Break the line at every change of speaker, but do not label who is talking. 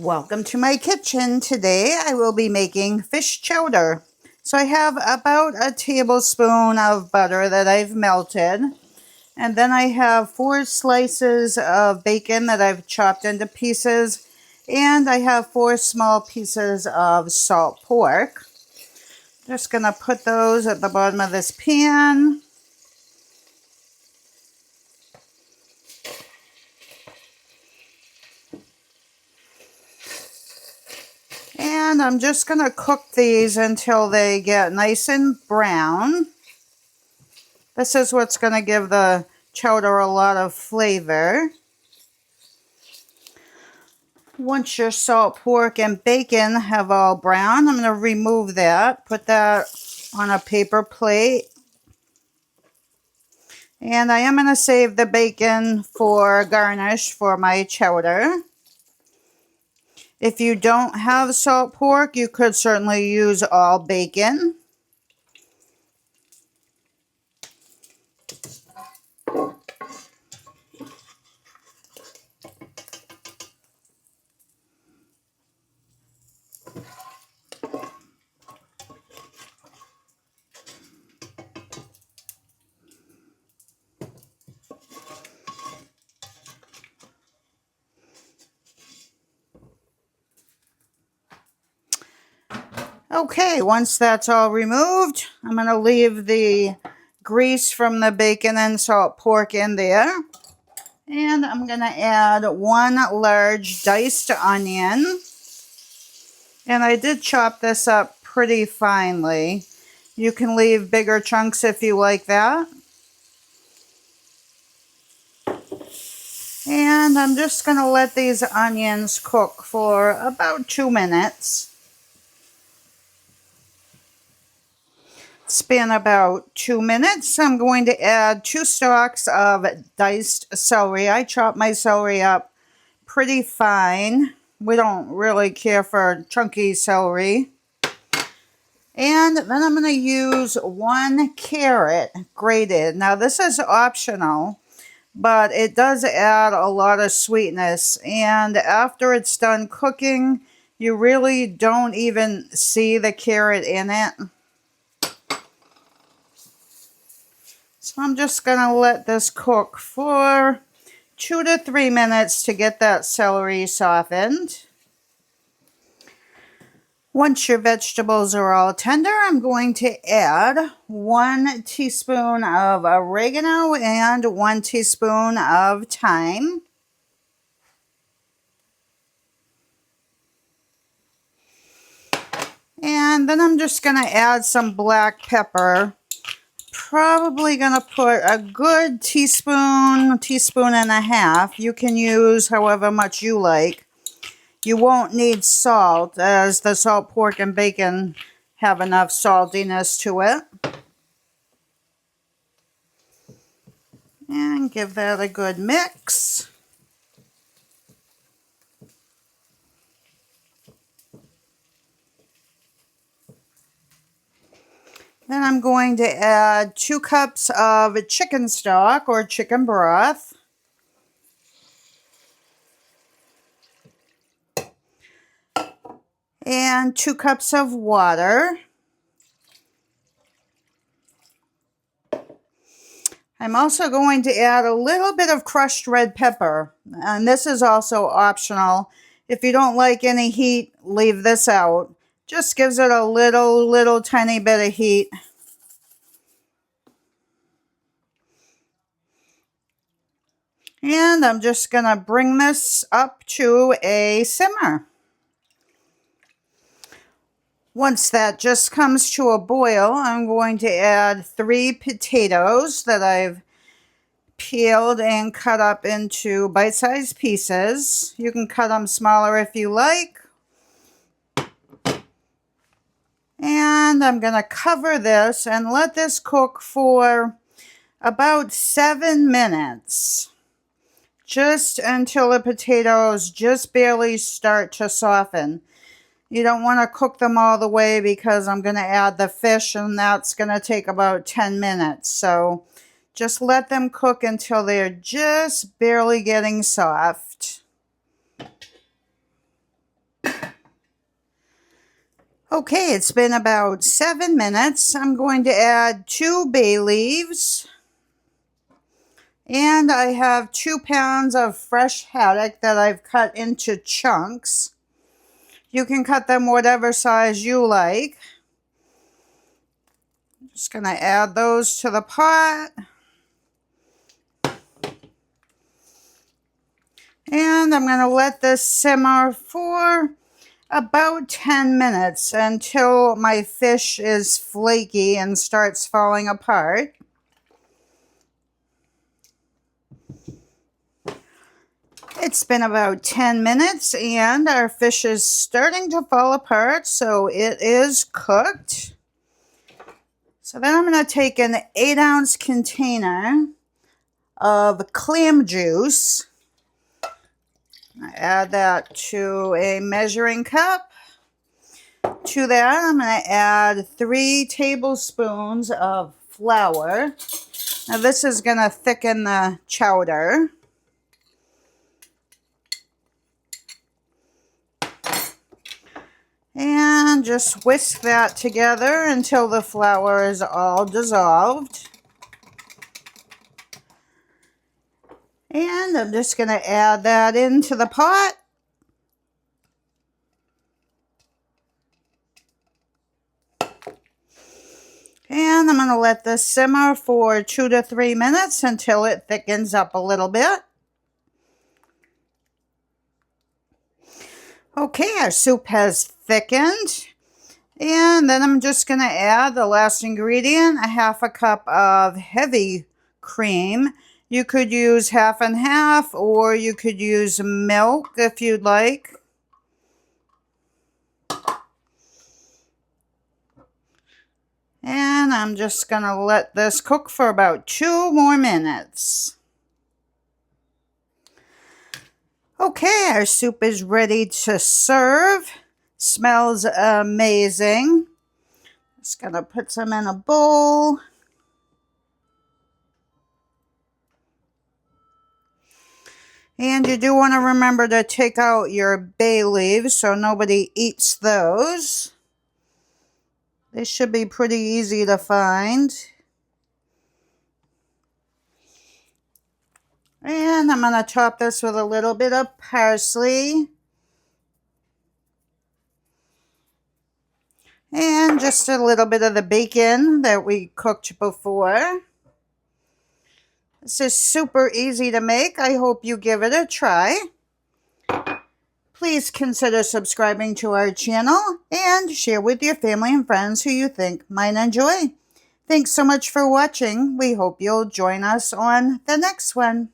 Welcome to my kitchen. Today I will be making fish chowder. So I have about a tablespoon of butter that I've melted. And then I have 4 slices of bacon that I've chopped into pieces. And I have 4 small pieces of salt pork. Just going to put those at the bottom of this pan. And I'm just going to cook these until they get nice and brown. This is what's going to give the chowder a lot of flavor. Once your salt pork and bacon have all browned, I'm going to remove that, put that on a paper plate. And I am going to save the bacon for garnish for my chowder. If you don't have salt pork, you could certainly use all bacon. Okay, once that's all removed, I'm going to leave the grease from the bacon and salt pork in there. And I'm going to add 1 large diced onion. And I did chop this up pretty finely. You can leave bigger chunks if you like that. And I'm just going to let these onions cook for about 2 minutes. It's been about 2 minutes. I'm going to add 2 stalks of diced celery. I chop my celery up pretty fine. We don't really care for chunky celery. And then I'm going to use 1 carrot grated. Now this is optional, but it does add a lot of sweetness. And after it's done cooking, you really don't even see the carrot in it. So I'm just going to let this cook for 2 to 3 minutes to get that celery softened. Once your vegetables are all tender, I'm going to add 1 teaspoon of oregano and 1 teaspoon of thyme. And then I'm just going to add some black pepper. Probably going to put a good teaspoon and a half. You can use however much you like. You won't need salt, as the salt pork and bacon have enough saltiness to it. And give that a good mix. Then I'm going to add 2 cups of chicken stock or chicken broth. And 2 cups of water. I'm also going to add a little bit of crushed red pepper. And this is also optional. If you don't like any heat, leave this out. Just gives it a little tiny bit of heat. And I'm just going to bring this up to a simmer. Once that just comes to a boil, I'm going to add 3 potatoes that I've peeled and cut up into bite-sized pieces. You can cut them smaller if you like. And I'm going to cover this and let this cook for about 7 minutes. Just until the potatoes just barely start to soften. You don't want to cook them all the way because I'm going to add the fish and that's going to take about 10 minutes. So just let them cook until they're just barely getting soft. Okay, it's been about 7 minutes. I'm going to add 2 bay leaves. And I have 2 pounds of fresh haddock that I've cut into chunks. You can cut them whatever size you like. I'm just going to add those to the pot. And I'm going to let this simmer for about 10 minutes until my fish is flaky and starts falling apart. It's been about 10 minutes and our fish is starting to fall apart, so it is cooked. So then I'm going to take an 8-ounce container of clam juice. I add that to a measuring cup. To that, I'm going to add 3 tablespoons of flour. Now this is going to thicken the chowder. And just whisk that together until the flour is all dissolved. And I'm just going to add that into the pot. And I'm going to let this simmer for 2 to 3 minutes until it thickens up a little bit. Okay, our soup has thickened. And then I'm just going to add the last ingredient, a 1/2 cup of heavy cream. You could use 1/2 and 1/2, or you could use milk if you'd like. And I'm just going to let this cook for about 2 more minutes. Okay, our soup is ready to serve. Smells amazing. Just going to put some in a bowl. And you do want to remember to take out your bay leaves so nobody eats those. They should be pretty easy to find. And I'm going to top this with a little bit of parsley. And just a little bit of the bacon that we cooked before. This is super easy to make. I hope you give it a try. Please consider subscribing to our channel and share with your family and friends who you think might enjoy. Thanks so much for watching. We hope you'll join us on the next one.